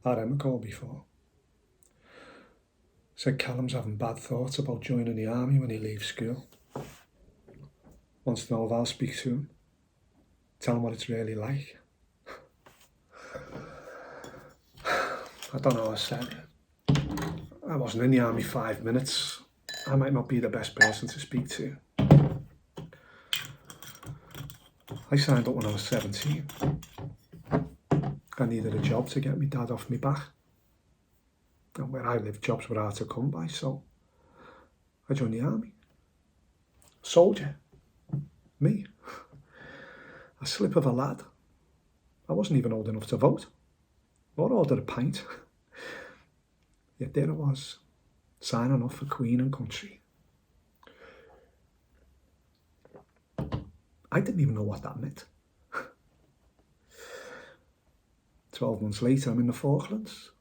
had Emma called before. Said Callum's having bad thoughts about joining the army when he leaves school. Wants to know if I'll speak to him. Tell him what it's really like. I don't know, I said. I wasn't in the army 5 minutes. I might not be the best person to speak to. I signed up when I was 17. I needed a job to get my dad off my back. And where I lived, jobs were hard to come by, so I joined the army. Soldier. Me. A slip of a lad. I wasn't even old enough to vote. Or order a pint. Yet there I was, signing up for Queen and country. I didn't even know what that meant. 12 months later, I'm in the Falklands.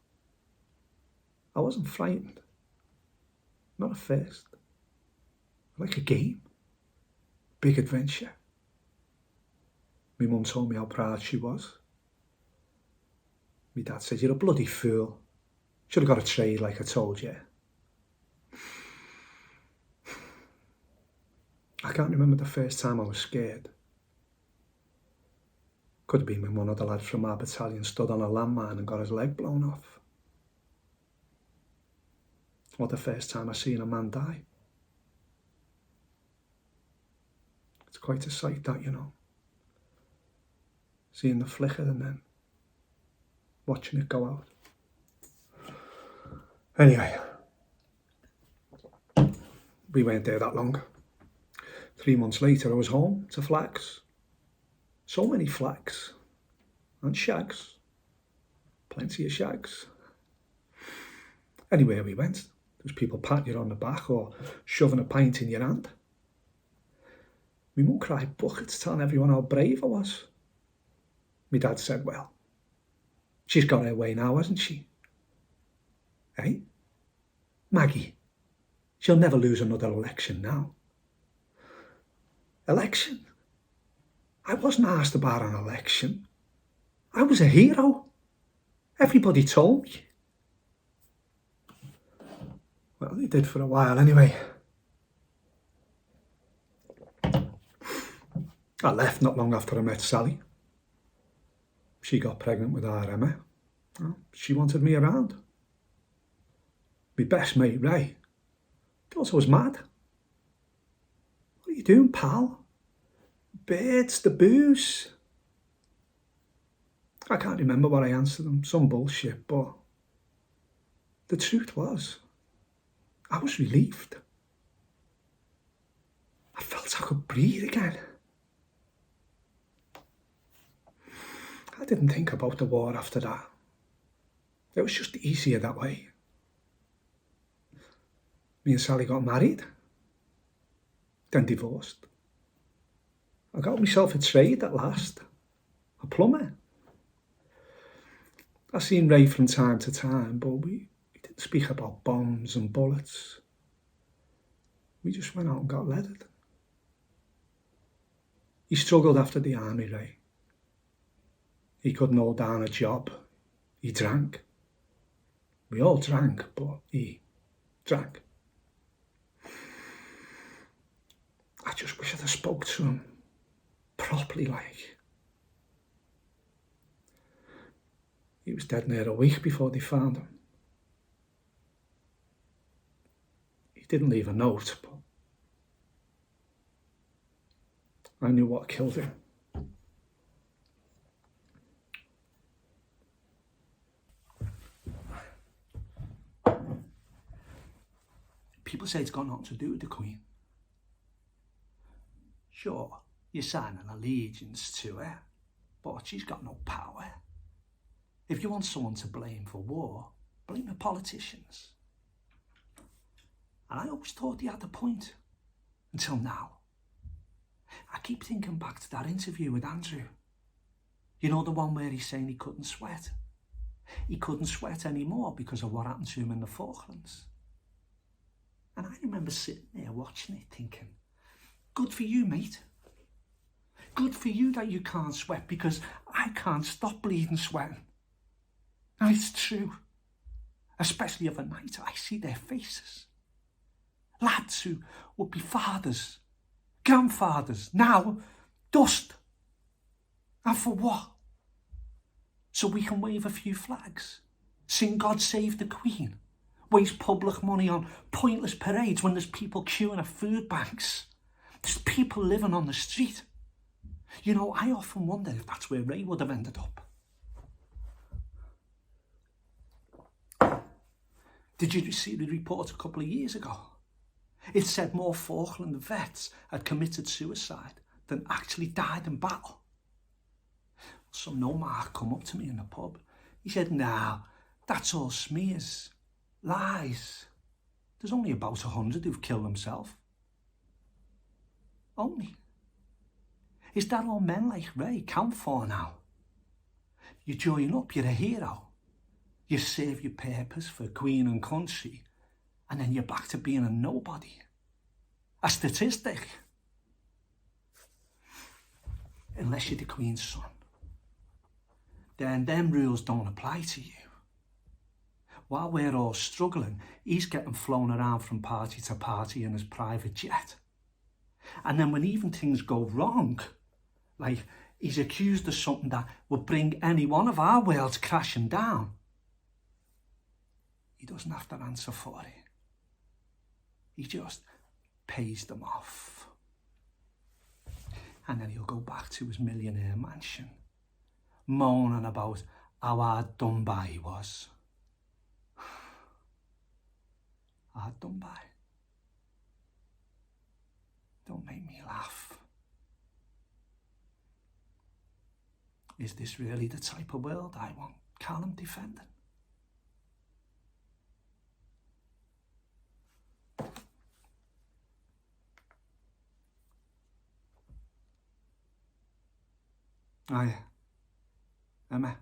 I wasn't frightened. Not at first. Like a game. Big adventure. My mum told me how proud she was. My dad said, "You're a bloody fool. Should have got a trade like I told you." I can't remember the first time I was scared. Could have been when one of the lads from our battalion stood on a landmine and got his leg blown off. Or the first time I seen a man die. It's quite a sight, that, you know. Seeing the flicker and then watching it go out. Anyway, we weren't there that long. 3 months later, I was home to flags. So many flags. And shags. Plenty of shags. Anywhere we went, there was people patting you on the back or shoving a pint in your hand. My mum cried buckets telling everyone how brave I was. My dad said, "Well, she's got her way now, hasn't she?" Eh? Maggie, she'll never lose another election now. Election? I wasn't asked about an election. I was a hero. Everybody told me. Well, they did for a while anyway. I left not long after I met Sally. She got pregnant with our Emma. Well, she wanted me around. My best mate, Ray, thought I was mad. "What are you doing, pal? Birds, the booze." I can't remember what I answered them, some bullshit, but the truth was, I was relieved. I felt I could breathe again. I didn't think about the war after that. It was just easier that way. Me and Sally got married, then divorced. I got myself a trade at last, a plumber. I seen Ray from time to time, but we didn't speak about bombs and bullets. We just went out and got leathered. He struggled after the army, Ray. He couldn't hold down a job. He drank. We all drank, but he drank. I just wish I'd have spoke to him properly, like. He was dead near a week before they found him. He didn't leave a note, but I knew what killed him. People say it's got nothing to do with the Queen. Sure, you're signing allegiance to her, but she's got no power. If you want someone to blame for war, blame the politicians. And I always thought he had a point, until now. I keep thinking back to that interview with Andrew. You know, the one where he's saying he couldn't sweat. He couldn't sweat anymore because of what happened to him in the Falklands. And I remember sitting there watching it thinking, good for you, mate. Good for you that you can't sweat, because I can't stop bleeding sweating. And it's true. Especially of a night, I see their faces. Lads who would be fathers, grandfathers, now dust. And for what? So we can wave a few flags, sing God Save the Queen, waste public money on pointless parades when there's people queuing at food banks. There's people living on the street. You know, I often wonder if that's where Ray would have ended up. Did you see the report a couple of years ago? It said more Falkland vets had committed suicide than actually died in battle. Some nomad come up to me in the pub. He said, "No, that's all smears, lies. There's only about 100 who've killed themselves." Only. Is that all men like Ray count for now? You join up, you're a hero. You serve your purpose for Queen and country, and then you're back to being a nobody. A statistic. Unless you're the Queen's son. Then them rules don't apply to you. While we're all struggling, he's getting flown around from party to party in his private jet. And then when even things go wrong, like he's accused of something that would bring any one of our worlds crashing down, he doesn't have to answer for it. He just pays them off. And then he'll go back to his millionaire mansion, moaning about how hard done by he was. Hard done by. Don't make me laugh. Is this really the type of world I want Callum defending? Aye, Emma.